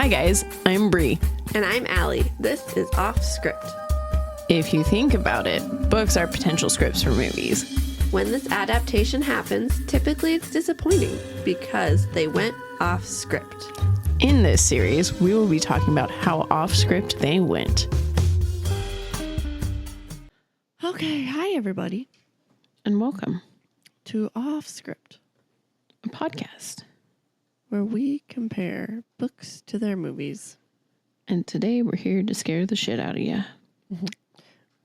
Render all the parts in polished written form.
Hi guys, I'm Bri. And I'm Alli. This is Offscript. If you think about it, books are potential scripts for movies. When this adaptation happens, typically it's disappointing because they went off script. In this series, we will be talking about how off script they went. Okay, hi everybody. And welcome To Offscript, a podcast. where we compare books to their movies. And today we're here to scare the shit out of you.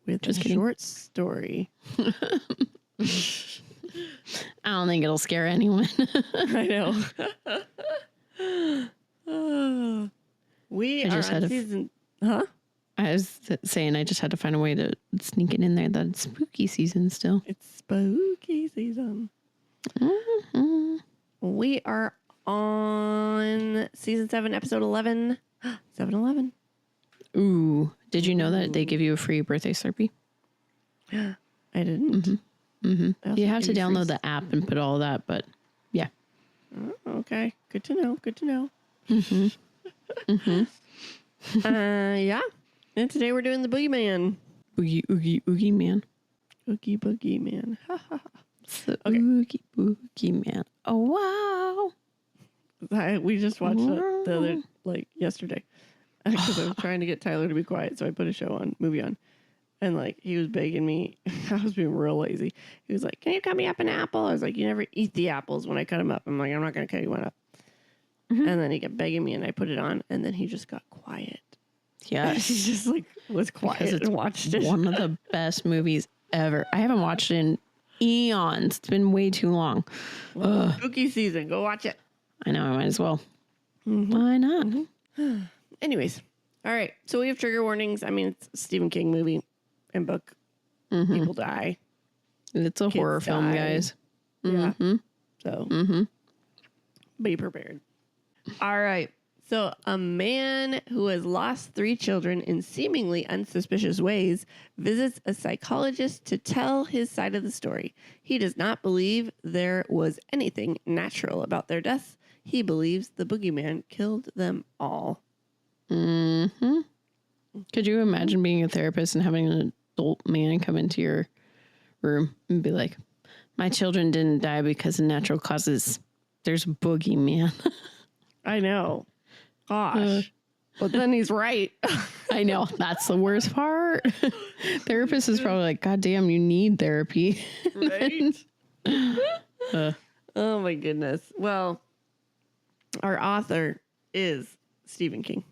With Just a kidding. short story. I don't think it'll scare anyone. I know. We I are just had on a- season... Huh? I was saying I just had to find a way to sneak it in there that it's spooky season still. It's spooky season. Mm-hmm. We are on season 7, episode 11. 7-Eleven. Ooh, did you know that they give you a free birthday Slurpee? I didn't. Mm-hmm. also You have to give you free download the app and put all that, but yeah. Oh, okay. Good to know. Good to know. Yeah. And today we're doing the Boogeyman. Oogie, oogie, oogie man. Oogie Boogie Man. It's the Okay. oogie, boogie man. Oh, wow. We just watched it the other, yesterday. Because I was trying to get Tyler to be quiet. So I put a movie on. And, he was begging me. I was being real lazy. He was like, can you cut me up an apple? I was like, you never eat the apples when I cut them up. I'm like, I'm not going to cut you one up. And then he kept begging me, and I put it on. And then he just got quiet. Yes. He just, was quiet Because it's and watched it. one of the best movies ever. I haven't watched it in eons. It's been way too long. Spooky season. Go watch it. I know, I might as well. Why not? Anyways. All right. So we have trigger warnings. I mean, it's a Stephen King movie and book. People die. It's a horror film, die. guys. Yeah. So be prepared. All right. So a man who has lost 3 children in seemingly unsuspicious ways visits a psychologist to tell his side of the story. He does not believe there was anything natural about their deaths. He believes the boogeyman killed them all. Mm-hmm. Could you imagine being a therapist and having an adult man come into your room and be like, my children didn't die because of natural causes. There's a boogeyman. I know. Gosh. But then he's right. I know. That's the worst part. Therapist is probably like, God damn, you need therapy. Right? Oh my goodness. Well, our author is Stephen King.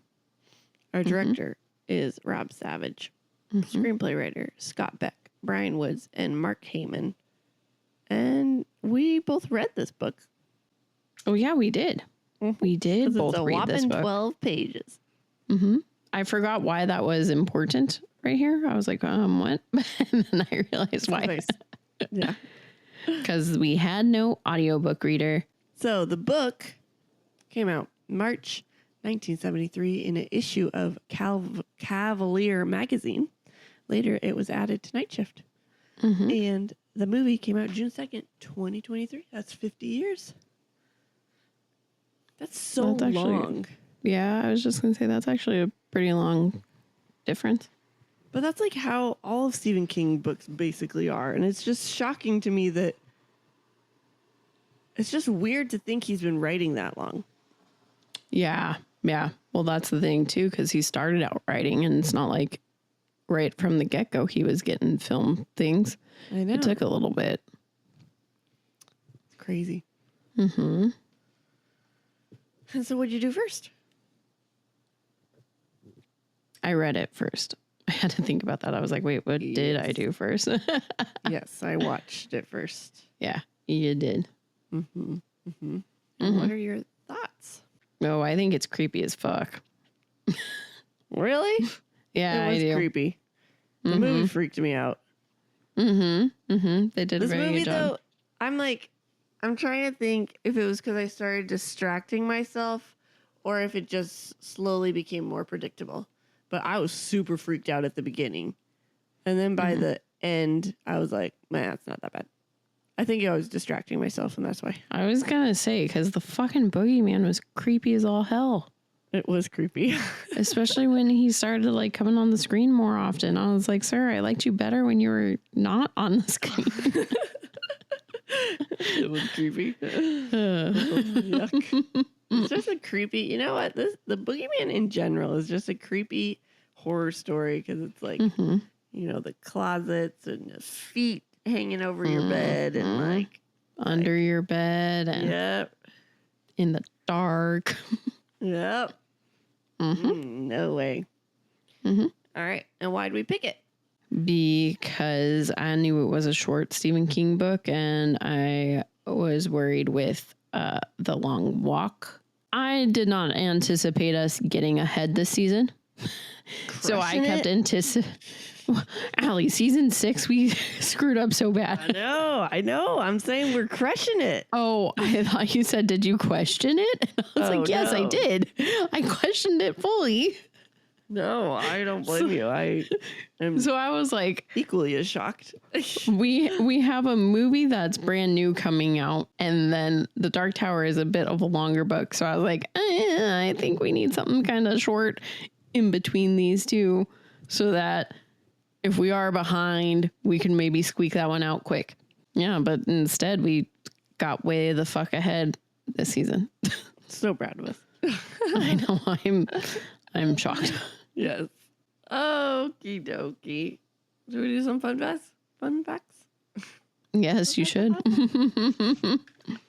Our director is Rob Savage. Screenplay writer Scott Beck, Brian Woods, and Mark Heyman. And we both read this book. Oh, yeah, we did. We did 'Cause both it's a read this whopping book. 12 pages. I forgot why that was important right here. I was like, what? And then I realized why. Nice. Yeah. Because we had no audiobook reader. So the book came out March 1973 in an issue of Cavalier magazine. Later, it was added to Night Shift. And the movie came out June 2nd, 2023. That's 50 years. That's so That's actually- long. Yeah, I was just going to say that's actually a pretty long difference. But that's how all of Stephen King books basically are. And it's just shocking to me that it's just weird to think he's been writing that long. Yeah. Yeah. Well, that's the thing, too, because he started out writing and it's not like right from the get-go he was getting film things. I know. It took a little bit. It's crazy. And so what'd you do first? I read it first. I had to think about that. I was like, wait, what did I do first? Yes, I watched it first. Yeah, you did. And what are your thoughts? Oh, I think it's creepy as fuck. Really? Yeah, It was I do. creepy. The movie freaked me out. They did a This very movie, good job. though, I'm trying to think if it was because I started distracting myself or if it just slowly became more predictable. But I was super freaked out at the beginning. And then by the end, I was like, man, it's not that bad. I think I was distracting myself, and that's why. I was gonna say, because the fucking boogeyman was creepy as all hell. It was creepy. Especially when he started like coming on the screen more often. I was like, sir, I liked you better when you were not on the screen. It was creepy. Yuck. It's just a creepy, you know what? The Boogeyman in general is just a creepy horror story because it's like, you know, the closets and the feet hanging over your bed and like under your bed and yep. in the dark. Yep. No way. All right. And why'd we pick it? Because I knew it was a short Stephen King book and I was worried with The Long Walk. I did not anticipate us getting ahead this season. So I kept anticipating. Allie, season 6, we screwed up so bad. I know. I'm saying we're crushing it. Oh, I thought you said, did you question it? And I was like, yes, no. I did. I questioned it fully. No, I don't blame you. I am So I was like, equally as shocked. we have a movie that's brand new coming out, and then The Dark Tower is a bit of a longer book. So I was like, I think we need something kind of short in between these two so that if we are behind, we can maybe squeak that one out quick. Yeah, but instead we got way the fuck ahead this season. So proud of us. I know, I'm shocked. Yes. Okie dokie. Should we do some fun facts? Yes, you should.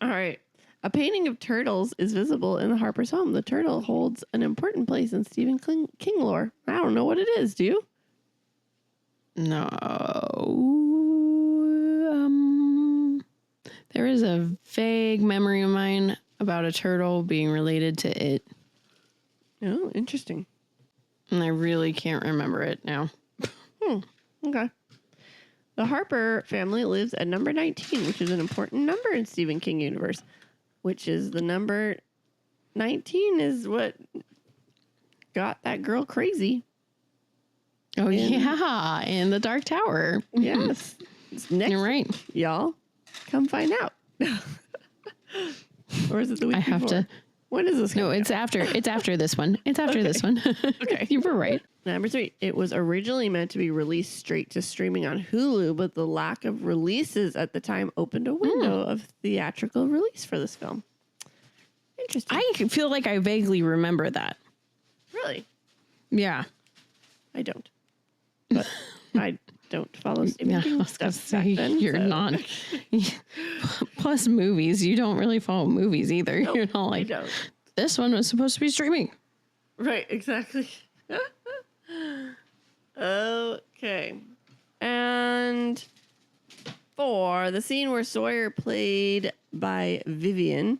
All right. A painting of turtles is visible in the Harper's home. The turtle holds an important place in Stephen King lore. I don't know what it is. Do you? No. There is a vague memory of mine about a turtle being related to it. Oh, interesting. And I really can't remember it now. Okay. The Harper family lives at number 19, which is an important number in Stephen King universe. Which is the number 19 is what got that girl crazy. Oh, yeah. In The Dark Tower. Yes. It's next. You're right. Y'all, come find out. Or is it the week I have before? to. When is this? No, it's after this one. It's after this one. Okay. You were right. Number 3. It was originally meant to be released straight to streaming on Hulu, but the lack of releases at the time opened a window of theatrical release for this film. Interesting. I feel like I vaguely remember that. Really? Yeah. I don't. But I don't follow Stephen Yeah, I King was going to stuff back say, then, you're so- not. Plus movies. You don't really follow movies either. Nope, You're not I like, don't. this one was supposed to be streaming. Right, exactly. Okay. And for the scene where Sawyer, played by Vivian,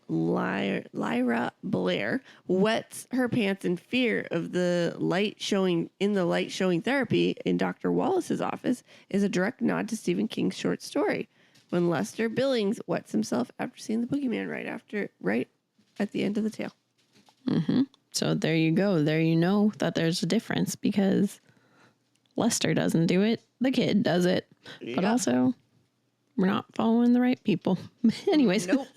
Lyra Blair, wets her pants in fear of the light showing therapy in Dr. Wallace's office is a direct nod to Stephen King's short story. When Lester Billings wets himself after seeing the Boogeyman right at the end of the tale. So there you go. There you know that there's a difference because Lester doesn't do it. The kid does it. But Yeah. also, we're not following the right people. Anyways. Nope.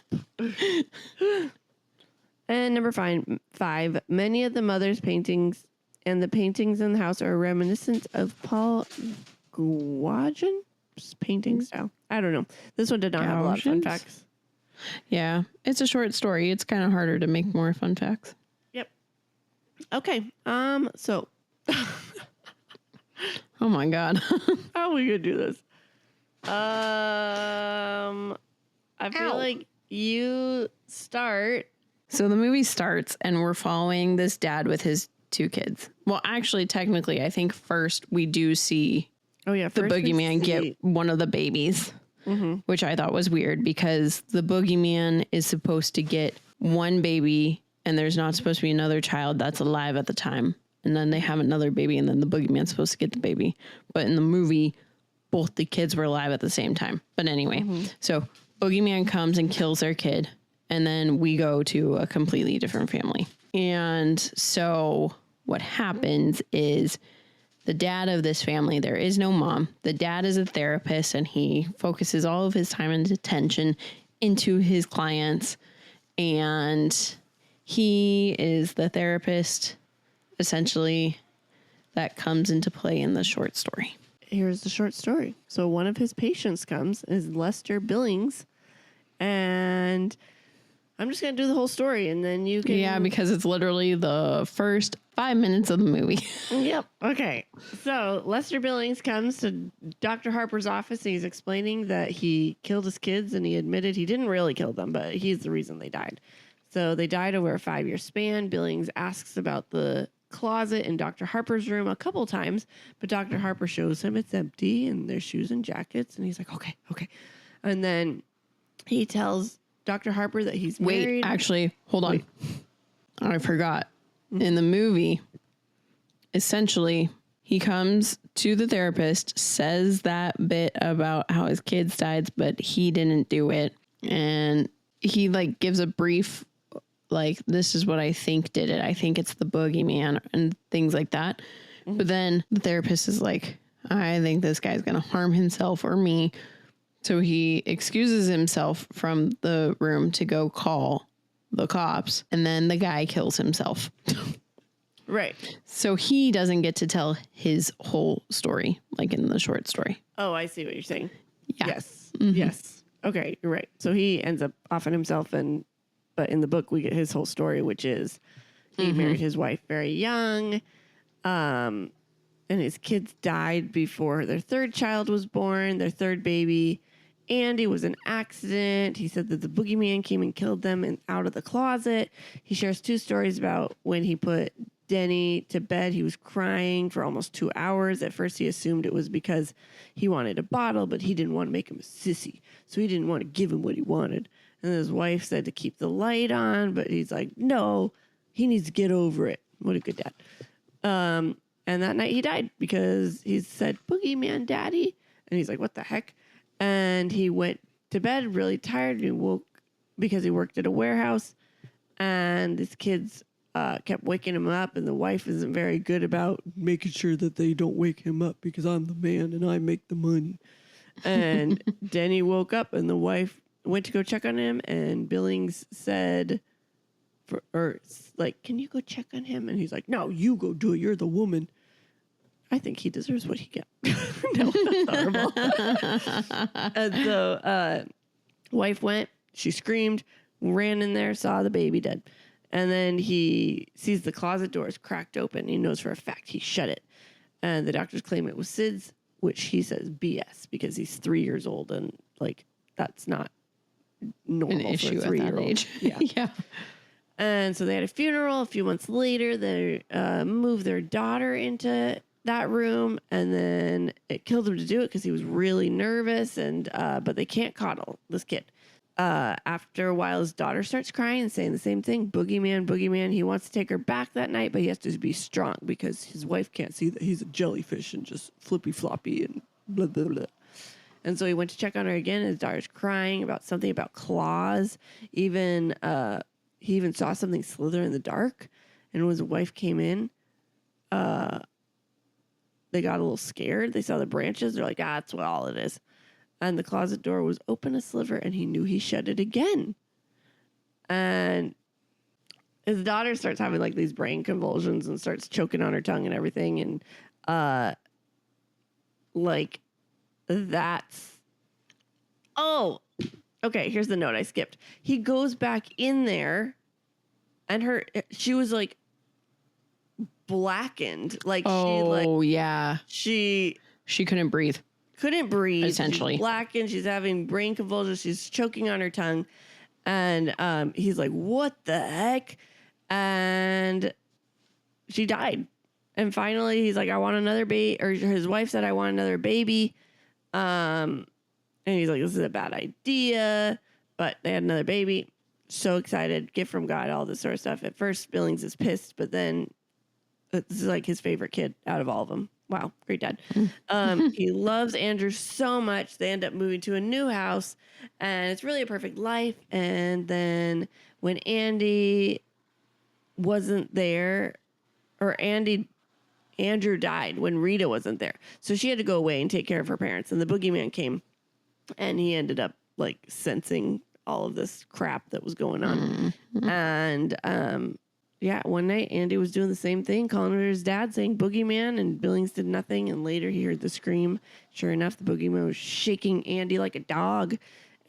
And number 5, many of the mother's paintings and the paintings in the house are reminiscent of Paul Gauguin's painting style. I don't know. This one did not have a lot of fun Gauguin's? facts. Yeah. It's a short story. It's kind of harder to make more fun facts. Yep. Okay. So Oh my God. how are we gonna do this? I feel Ow. like you start. So the movie starts and we're following this dad with his 2 kids. Well, actually, technically, I think first we do see Oh yeah, the first we boogeyman see- get one of the babies, which I thought was weird because the boogeyman is supposed to get one baby and there's not supposed to be another child that's alive at the time. And then they have another baby and then the boogeyman's supposed to get the baby. But in the movie, both the kids were alive at the same time. But anyway, so boogeyman comes and kills their kid. And then we go to a completely different family. And so what happens is the dad of this family, there is no mom. The dad is a therapist and he focuses all of his time and attention into his clients. And he is the therapist, essentially, that comes into play in the short story. Here's the short story. So one of his patients comes, is Lester Billings, and I'm just going to do the whole story, and then you can... Yeah, because it's literally the first 5 minutes of the movie. Yep. Okay. So Lester Billings comes to Dr. Harper's office, and he's explaining that he killed his kids, and he admitted he didn't really kill them, but he's the reason they died. So they died over a 5-year span. Billings asks about the closet in Dr. Harper's room a couple times, but Dr. Harper shows him it's empty and there's shoes and jackets, and he's like, okay. And then he tells Dr. Harper that he's married. Wait, actually, hold on. I forgot. In the movie, essentially, he comes to the therapist, says that bit about how his kids died, but he didn't do it. And he like gives a brief, like, this is what I think did it. I think it's the boogeyman and things like that. Mm-hmm. But then the therapist is like, I think this guy's going to harm himself or me. So he excuses himself from the room to go call the cops. And then the guy kills himself. Right. So he doesn't get to tell his whole story, like in the short story. Oh, I see what you're saying. Yeah. Yes. Mm-hmm. Yes. Okay, you're right. So he ends up offing himself, but in the book we get his whole story, which is he married his wife very young, and his kids died before their third child was born, their third baby. Andy was an accident. He said that the boogeyman came and killed them and out of the closet. He shares 2 stories about when he put Denny to bed. He was crying for almost 2 hours. At first, he assumed it was because he wanted a bottle, but he didn't want to make him a sissy. So he didn't want to give him what he wanted. And his wife said to keep the light on, but he's like, no, he needs to get over it. What a good dad. And that night he died because he said, boogeyman, daddy. And he's like, what the heck? And he went to bed really tired. And he woke because he worked at a warehouse. And his kids kept waking him up. And the wife isn't very good about making sure that they don't wake him up because I'm the man and I make the money. And Denny woke up and the wife went to go check on him. And Billings said, can you go check on him? And he's like, no, you go do it. You're the woman. I think he deserves what he gets. No, that's horrible. And so wife went, she screamed, ran in there, saw the baby dead. And then he sees the closet doors cracked open. He knows for a fact he shut it. And the doctors claim it was SIDS, which he says BS because he's 3 years old. And like, that's not normal an issue for a 3-year-old. At that age. Yeah. Yeah. And so they had a funeral. A few months later, they moved their daughter into that room, and then it killed him to do it because he was really nervous, and but they can't coddle this kid. After a while, his daughter starts crying and saying the same thing, boogeyman, boogeyman. He wants to take her back that night, but he has to be strong because his wife can't see that he's a jellyfish and just flippy floppy and blah, blah, blah. And so he went to check on her again, and his daughter's crying about something about claws. He even saw something slither in the dark, and when his wife came in, they got a little scared. They saw the branches. They're like, that's what all it is. And the closet door was open a sliver, and he knew he shut it again. And his daughter starts having like these brain convulsions and starts choking on her tongue and everything. And like that's... Oh, okay, here's the note I skipped. He goes back in there, and she was like blackened. Like she couldn't breathe. Essentially. She's blackened. She's having brain convulsions. She's choking on her tongue. And he's like, what the heck? And she died. And finally he's like, I want another baby. Or his wife said, I want another baby. And he's like, this is a bad idea. But they had another baby. So excited. Gift from God, all this sort of stuff. At first, Billings is pissed, but then this is like his favorite kid out of all of them. Wow, great dad. He loves Andrew so much. They end up moving to a new house, and it's really a perfect life. And then when Andy wasn't there, or Andrew died when Rita wasn't there. So she had to go away and take care of her parents. And the boogeyman came, and he ended up like sensing all of this crap that was going on. And one night Andy was doing the same thing, calling her his dad, saying Boogeyman, and Billings did nothing. And later he heard the scream. Sure enough, the Boogeyman was shaking Andy like a dog,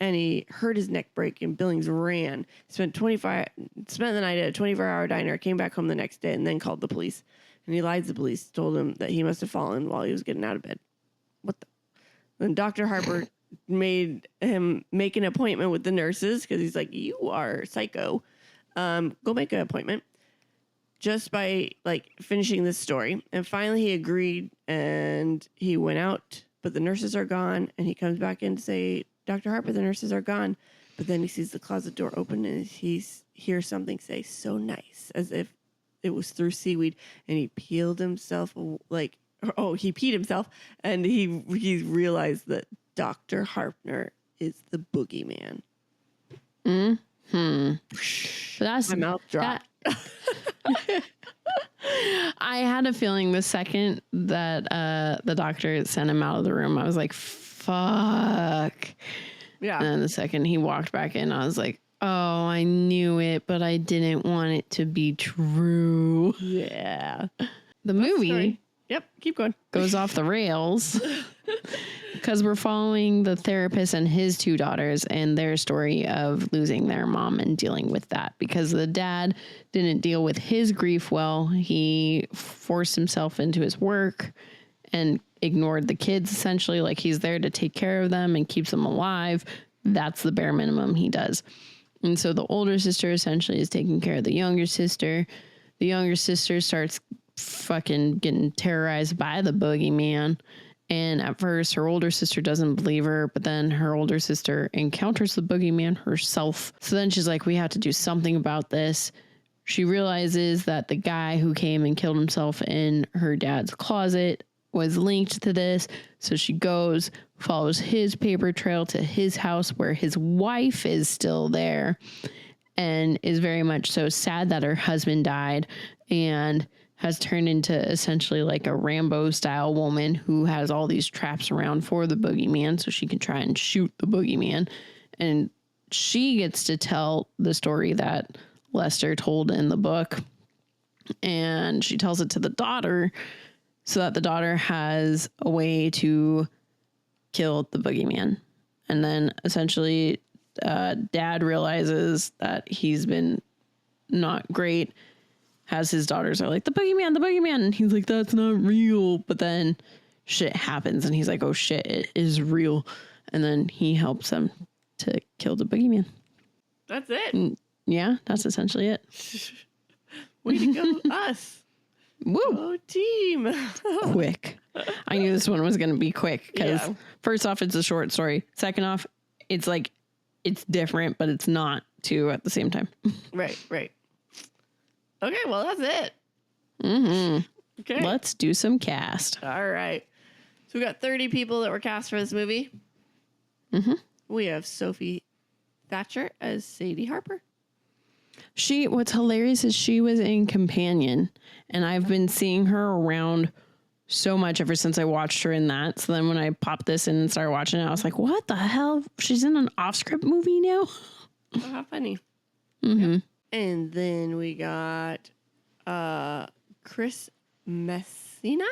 and he heard his neck break, and Billings ran. Spent the night at a 24-hour diner, came back home the next day, and then called the police. And he lied to the police, told him that he must have fallen while he was getting out of bed. What the? Then Dr. Harper made him make an appointment with the nurses because he's like, you are psycho. Go make an appointment. Just by finishing this story. And finally he agreed and he went out, but the nurses are gone. And he comes back in to say, Dr. Harper, the nurses are gone. But then he sees the closet door open and he hears something say, so nice, as if it was through seaweed. And he peeled himself, he peed himself. And he realized that Dr. Harper is the Boogeyman. That's my mouth dropped. I had a feeling the second that the doctor sent him out of the room, I was like, fuck. Yeah. And then the second he walked back in, I was like, oh, I knew it, but I didn't want it to be true. Yeah. The movie keep going. goes off the rails because we're following the therapist and his two daughters and their story of losing their mom and dealing with that, because the dad didn't deal with his grief well. He forced himself into his work and ignored the kids, essentially. Like, he's there to take care of them and keeps them alive. That's the bare minimum he does. And so the older sister essentially is taking care of the younger sister. The younger sister starts fucking getting terrorized by the Boogeyman. And at first, her older sister doesn't believe her, but then her older sister encounters the Boogeyman herself. So then she's like, we have to do something about this. She realizes that the guy who came and killed himself in her dad's closet was linked to this. So she goes, follows his paper trail to his house where his wife is still there and is very much so sad that her husband died and has turned into essentially like a Rambo style woman who has all these traps around for the Boogeyman so she can try and shoot the Boogeyman. And she gets to tell the story that Lester told in the book. And she tells it to the daughter so that the daughter has a way to kill the Boogeyman. And then essentially dad realizes that he's been not great, has his daughters are like, the Boogeyman. And he's like, that's not real. But then shit happens and he's like, oh shit, it is real. And then he helps them to kill the Boogeyman. That's it. And yeah, that's essentially it. Way to go, us. Woo. Go team. Quick. I knew this one was going to be quick because first off, it's a short story. Second off, it's like, it's different, but it's not too at the same time. Right. Okay, well, that's it. Mm-hmm. Okay. Let's do some cast. All right. So we got 30 people that were cast for this movie. Mm-hmm. We have Sophie Thatcher as Sadie Harper. What's hilarious is she was in Companion, and I've been seeing her around so much ever since I watched her in that. So then when I popped this in and started watching it, I was like, what the hell? She's in an Offscript movie now? Oh, how funny. Mm-hmm. Yep. And then we got Chris Messina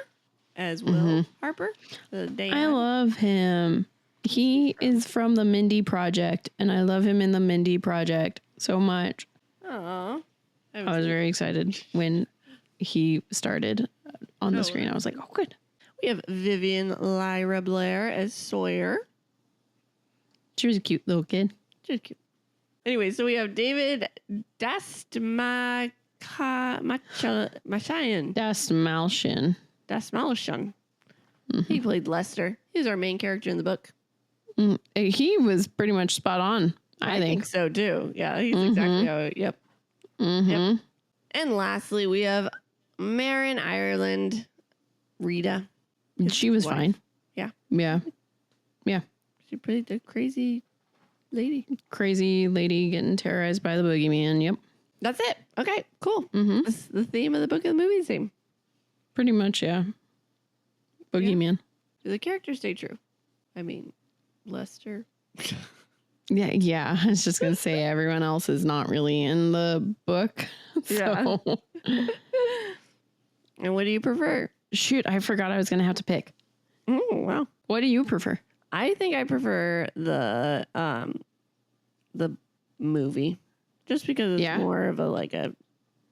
as Will Harper. I love him. He is from the Mindy Project, and I love him in the Mindy Project so much. Aww. I was very excited when he started on the screen. I was like, oh, good. We have Vivian Lyra Blair as Sawyer. She was a cute little kid. She's cute. Anyway, so we have David Dastmalchian. Dastmalchian. He played Lester. He's our main character in the book. He was pretty much spot on, I think. So too. Yeah, he's exactly how it, yep. Mm-hmm. And lastly, we have Marin Ireland Rita. She was fine. Yeah. Yeah. Yeah. She played the crazy lady. Crazy lady getting terrorized by the Boogeyman. Yep. That's it. Okay, cool. Mm-hmm. That's the theme of the book and the movie theme. Pretty much, yeah. Boogeyman. Do the characters stay true? I mean, Lester. Yeah. I was just going to say everyone else is not really in the book. Yeah. And what do you prefer? Shoot, I forgot I was going to have to pick. Oh, wow. What do you prefer? I think I prefer the movie, just because it's more of a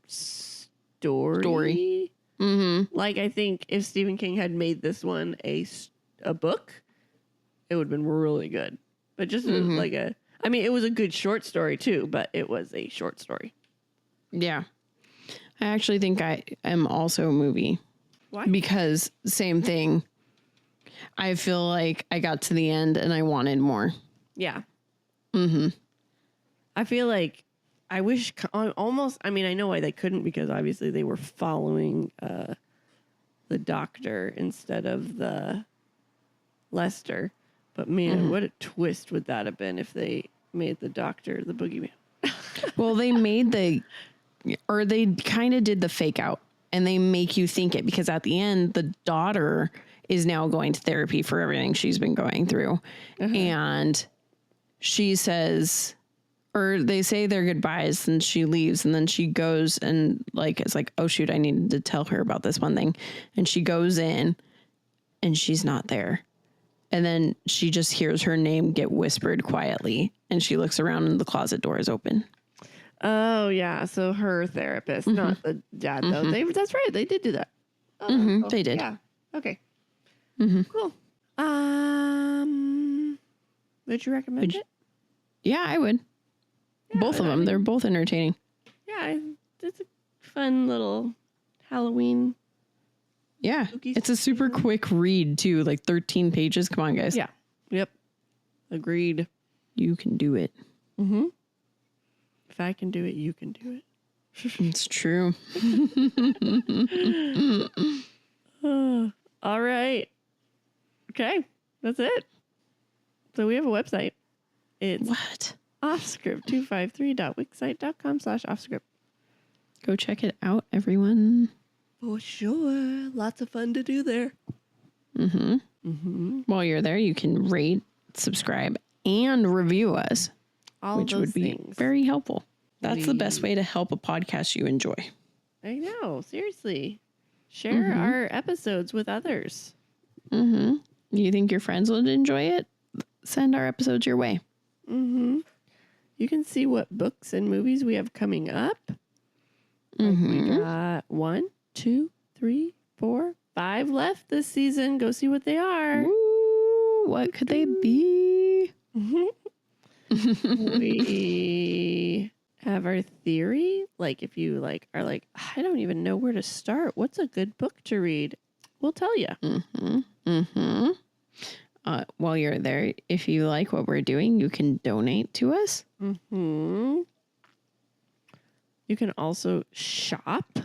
story. Mm-hmm. Like, I think if Stephen King had made this one a book, it would have been really good. But just it was a good short story too, but it was a short story. Yeah. I actually think I am also a movie. Why? Because same thing. I feel like I got to the end and I wanted more. Yeah. Mm-hmm. I feel like I wish almost, I know why they couldn't, because obviously they were following the doctor instead of the Lester. But man, what a twist would that have been if they made the doctor the boogeyman. Well, they kind of did the fake out, and they make you think it, because at the end, the daughter is now going to therapy for everything she's been going through. And she says, or they say their goodbyes, and she leaves, and then she goes and it's like, oh shoot, I needed to tell her about this one thing. And she goes in and she's not there. And then she just hears her name get whispered quietly, and she looks around and the closet door is open. Oh yeah. So her therapist, not the dad though. That's right. They did do that. Oh, They did. Yeah. Okay. Cool. Would you recommend it? Yeah, I would. Yeah, both of them. They're both entertaining. Yeah. It's a fun little Halloween. Yeah. It's a super quick read too. 13 pages. Come on, guys. Yeah. Yep. Agreed. You can do it. Mm-hmm. If I can do it, you can do it. It's true. All right. Okay. That's it. So we have a website. It's what? Offscript253.wixsite.com/offscript. Go check it out, everyone. For sure. Lots of fun to do there. While you're there, you can rate, subscribe, and review us, which would be very helpful. That's the best way to help a podcast you enjoy. I know. Seriously. Share our episodes with others. You think your friends would enjoy it? Send our episodes your way. You can see what books and movies we have coming up. We got 1, 2, 3, 4, 5 left this season. Go see what they are. Ooh, what could they be? We have our theory. If you are I don't even know where to start. What's a good book to read? We'll tell you. While you're there, if you like what we're doing, you can donate to us. You can also shop,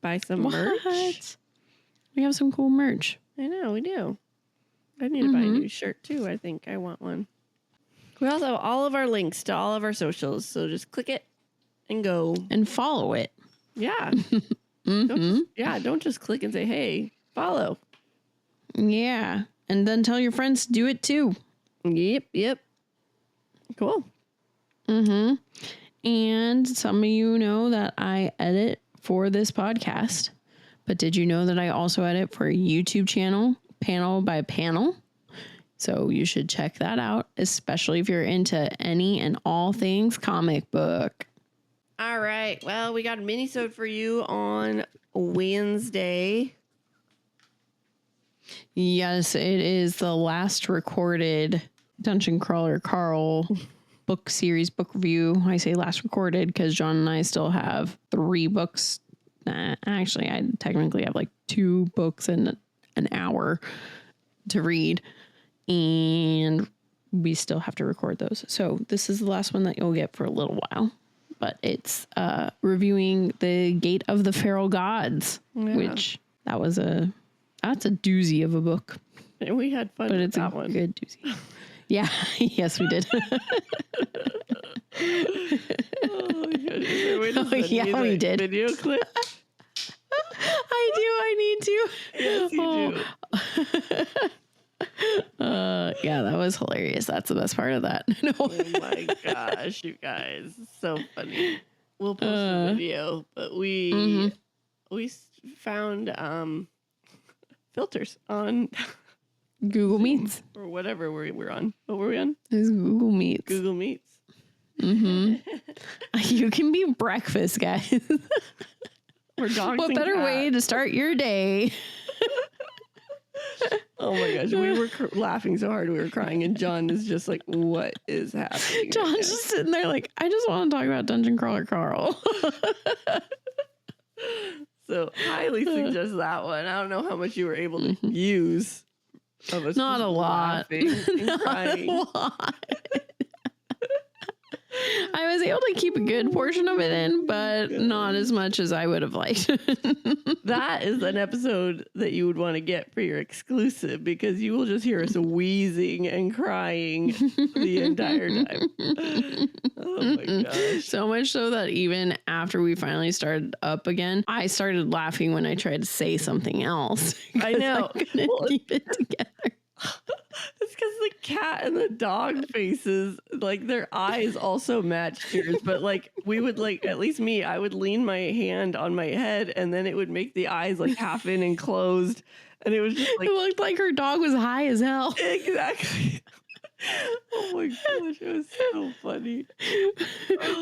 buy some merch. We have some cool merch. I know, we do. I need to buy a new shirt too. I think I want one. We also have all of our links to all of our socials, so just click it and go. And follow it. Yeah. Don't just click and say, hey, follow. Yeah. And then tell your friends to do it too. Yep. Cool. And some of you know that I edit for this podcast. But did you know that I also edit for a YouTube channel, Panel by Panel? So you should check that out, especially if you're into any and all things comic book. All right. Well, we got a mini-sode for you on Wednesday. Yes, it is the last recorded Dungeon Crawler Carl book series book review. I say last recorded because John and I still have 3 books. Actually, I technically have 2 books in an hour to read. And we still have to record those. So this is the last one that you'll get for a little while. But it's reviewing The Gate of the Feral Gods, which that's a doozy of a book. And we had fun, but with it's that a one. Good doozy. Yeah, yes, we did. Yeah, we did. Video clip. I need to. Yes, you do. Yeah, that was hilarious. That's the best part of that. Oh my gosh, you guys. So funny. We'll post a video, but we found filters on Google Meets. or whatever we're on. What were we on? It was Google Meets. Google Meets. You can be breakfast, guys. We're dogs. What and better cats. way to start your day? Oh my gosh, we were laughing so hard we were crying, and John is just like, "What is happening?" John's just sitting there like, I just want to talk about Dungeon Crawler Carl. So highly suggest that one. I don't know how much you were able to use. Of us Not just a lot. laughing and crying. Not a lot. I was able to keep a good portion of it in, but not as much as I would have liked. That is an episode that you would want to get for your exclusive, because you will just hear us wheezing and crying the entire time. Oh my gosh. So much so that even after we finally started up again, I started laughing when I tried to say something else. I know. I couldn't keep it together. It's because the cat and the dog faces, like their eyes also matched yours, but like we would like, at least me, I would lean my hand on my head and then it would make the eyes like half in and closed. And it was just like, It looked like her dog was high as hell. exactly. Oh my gosh, it was so funny.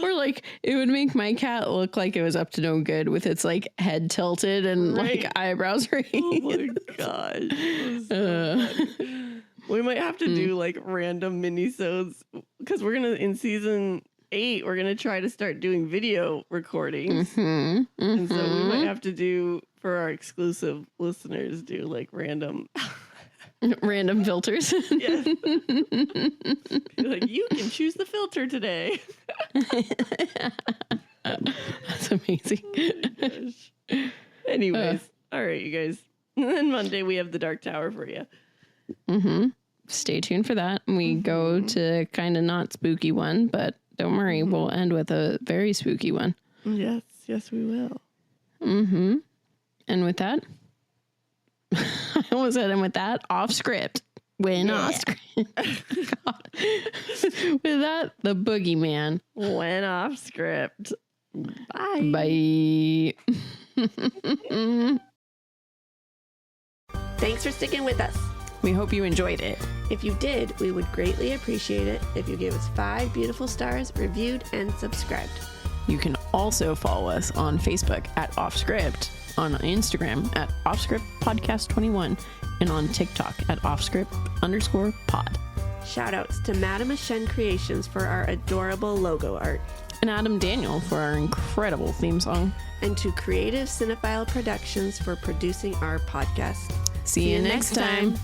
Or like it would make my cat look like it was up to no good with its like head tilted and Right. like eyebrows raised. Oh my gosh. It was so funny. We might have to do like random mini-sodes, because we're gonna, in season 8, we're gonna try to start doing video recordings. And so we might have to do, for our exclusive listeners, do like random Random filters. yes. Like, you can choose the filter today. That's amazing. Gosh. Anyways, all right, you guys. And then Monday we have the Dark Tower for you. Stay tuned for that. We go to kind of not spooky one, but don't worry, we'll end with a very spooky one. Yes, yes, we will. And with that, I almost said, and with that, off script. Off script. God. With that, the Boogeyman. Went off script. Bye. Bye. Thanks for sticking with us. We hope you enjoyed it. If you did, we would greatly appreciate it if you gave us 5 beautiful stars, reviewed, and subscribed. You can also follow us on Facebook at Offscript, on Instagram at Offscript Podcast 21, and on TikTok at Offscript_pod. Shoutouts to Madame Ashen Creations for our adorable logo art, And Adam Daniel for our incredible theme song. and to Creative Cinephile Productions for producing our podcast. See you next time.